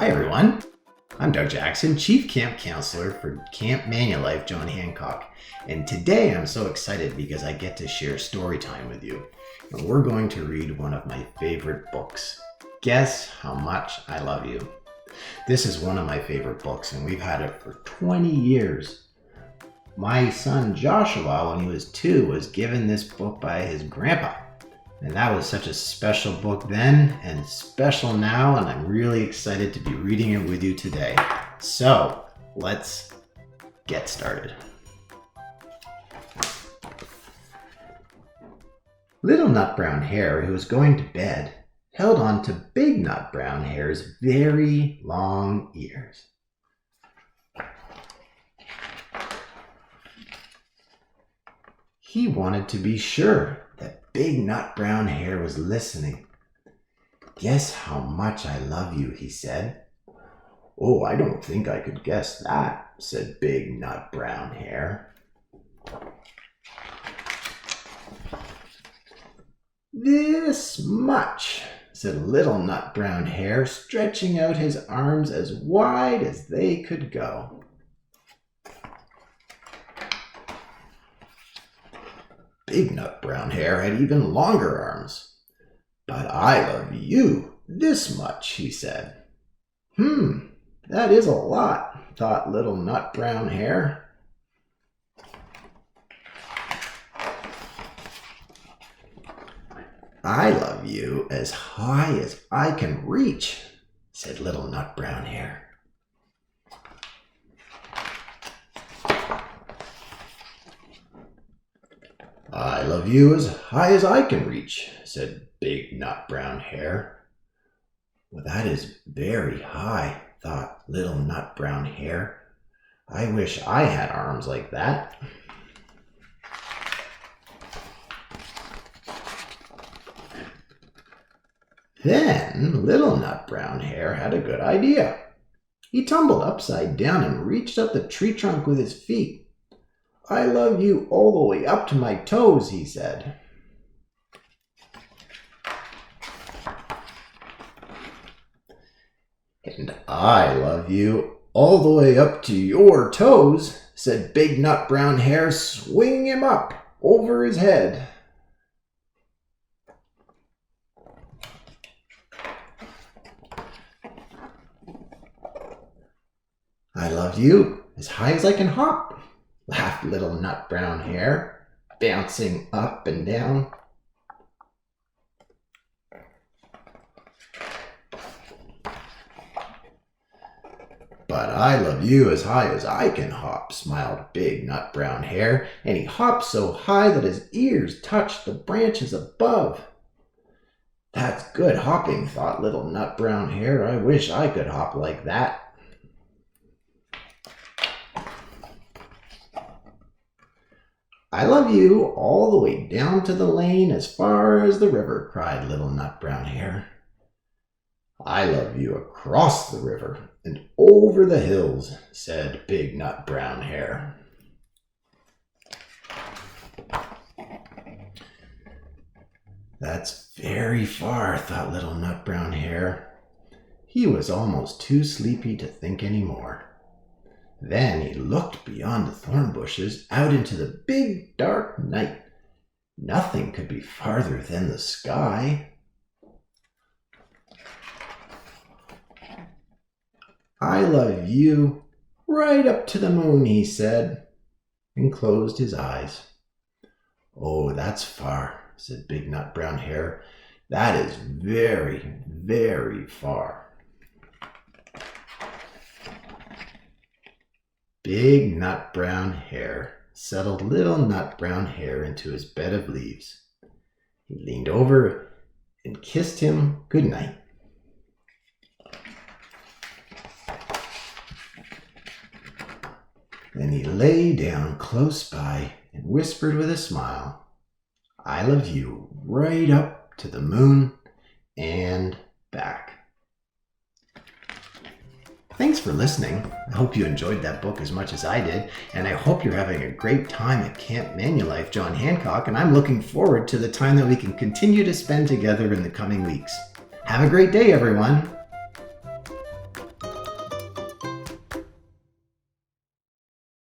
Hi everyone, I'm Doug Jackson, Chief Camp Counselor for Camp Manulife, John Hancock. And today I'm so excited because I get to share Storytime with you. And we're going to read one of my favorite books, Guess How Much I Love You. This is one of my favorite books and we've had it for 20 years. My son Joshua, when he was 2, was given this book by his grandpa. And that was such a special book then and special now, and I'm really excited to be reading it with you today. So let's get started. Little Nut Brown Hare, who was going to bed, held on to Big Nut Brown Hare's very long ears. He wanted to be sure that Big Nut Brown Hare was listening. "Guess how much I love you," he said. "Oh, I don't think I could guess that," said Big Nut Brown Hare. "This much," said Little Nut Brown Hare, stretching out his arms as wide as they could go. Big Nut Brown Hare had even longer arms. "But I love you this much," he said. That is a lot," thought Little Nut Brown Hare. "I love you as high as I can reach," said Little Nut Brown Hare. "I love you as high as I can reach," said Big Nut Brown Hare. "Well, that is very high," thought Little Nut Brown Hare. "I wish I had arms like that." Then Little Nut Brown Hare had a good idea. He tumbled upside down and reached up the tree trunk with his feet. "I love you all the way up to my toes," he said. "And I love you all the way up to your toes," said Big Nut Brown Hare, swinging him up over his head. "I love you as high as I can hop," laughed Little Nut Brown Hare, bouncing up and down. "But I love you as high as I can hop," smiled Big Nut Brown Hare, and he hopped so high that his ears touched the branches above. "That's good hopping," thought Little Nut Brown Hare. "I wish I could hop like that." "I love you all the way down to the lane as far as the river," cried Little Nut Brown Hare. "I love you across the river and over the hills," said Big Nut Brown Hare. "That's very far," thought Little Nut Brown Hare. He was almost too sleepy to think any more. Then he looked beyond the thorn bushes out into the big dark night. Nothing could be farther than the sky. "I love you right up to the moon," he said, and closed his eyes. "Oh, that's far," said Big Nut Brown Hare. "That is very, very far." Big Nut Brown Hare settled Little Nut Brown Hare into his bed of leaves. He leaned over and kissed him good night. Then he lay down close by and whispered with a smile, "I love you right up to the moon and back." Thanks for listening. I hope you enjoyed that book as much as I did, and I hope you're having a great time at Camp Manulife, John Hancock, and I'm looking forward to the time that we can continue to spend together in the coming weeks. Have a great day, everyone.